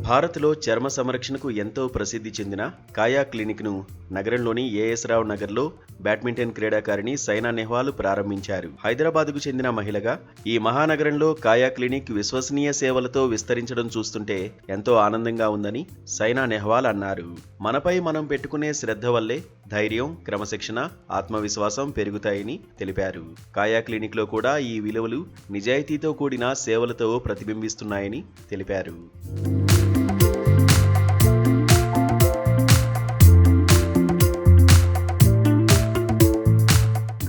భారత్లో చర్మ సంరక్షణకు ఎంతో ప్రసిద్ధి చెందిన కాయా క్లినిక్ను నగరంలోని ఏఎస్ రావు నగర్లో బ్యాడ్మింటన్ క్రీడాకారిణి సైనా నెహ్వాల్ ప్రారంభించారు. హైదరాబాద్కు చెందిన మహిళగా ఈ మహానగరంలో కాయా క్లినిక్ విశ్వసనీయ సేవలతో విస్తరించడం చూస్తుంటే ఎంతో ఆనందంగా ఉందని సైనా నెహ్వాల్ అన్నారు. మనపై మనం పెట్టుకునే శ్రద్ధ వల్లే ధైర్యం, క్రమశిక్షణ, ఆత్మవిశ్వాసం పెరుగుతాయని తెలిపారు. కాయా క్లినిక్లో కూడా ఈ విలువలు నిజాయితీతో కూడిన సేవలతో ప్రతిబింబిస్తున్నాయని తెలిపారు.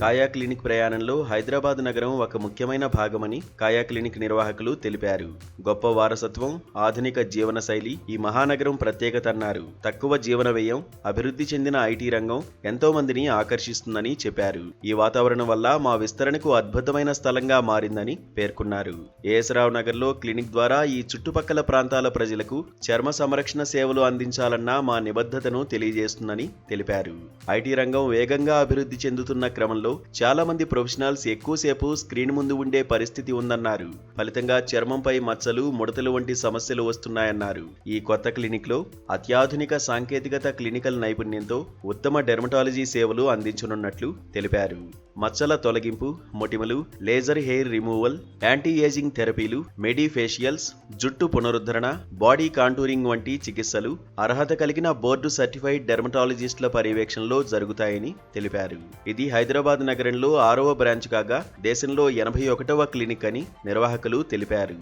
కాయా క్లినిక్ ప్రయాణంలో హైదరాబాద్ నగరం ఒక ముఖ్యమైన భాగమని కాయా క్లినిక్ నిర్వాహకులు తెలిపారు. గొప్ప వారసత్వం, ఆధునిక జీవన శైలి ఈ మహానగరం ప్రత్యేకత అన్నారు. తక్కువ జీవన వ్యయం, అభివృద్ధి చెందిన ఐటీ రంగం ఎంతో మందిని ఆకర్షిస్తుందని చెప్పారు. ఈ వాతావరణం వల్ల మా విస్తరణకు అద్భుతమైన స్థలంగా మారిందని పేర్కొన్నారు. ఏఎస్ రావు నగర్లో క్లినిక్ ద్వారా ఈ చుట్టుపక్కల ప్రాంతాల ప్రజలకు చర్మ సంరక్షణ సేవలు అందించాలన్న మా నిబద్ధతను తెలియజేస్తుందని తెలిపారు. ఐటీ రంగం వేగంగా అభివృద్ధి చెందుతున్న క్రమంలో చాలా మంది ప్రొఫెషనల్స్ ఎక్కువసేపు స్క్రీన్ ముందు ఉండే పరిస్థితి ఉందన్నారు. ఫలితంగా చర్మంపై మచ్చలు, ముడతలు వంటి సమస్యలు వస్తున్నాయన్నారు. ఈ కొత్త క్లినిక్ లో అత్యాధునిక సాంకేతికత, క్లినికల్ నైపుణ్యంతో ఉత్తమ డెర్మటాలజీ సేవలు అందించనున్నట్లు తెలిపారు. మచ్చల తొలగింపు, మొటిమలు, laser hair removal, anti aging థెరపీలు, మెడిఫేషియల్స్, జుట్టు పునరుద్ధరణ, బాడీ కాంటూరింగ్ వంటి చికిత్సలు అర్హత కలిగిన బోర్డు సర్టిఫైడ్ డెర్మటాలజిస్టుల పర్యవేక్షణలో జరుగుతాయని తెలిపారు. ఇది హైదరాబాద్ నగరంలో 6వ బ్రాంచ్ కాగా దేశంలో 81వ క్లినిక్ అని నిర్వాహకులు తెలిపారు.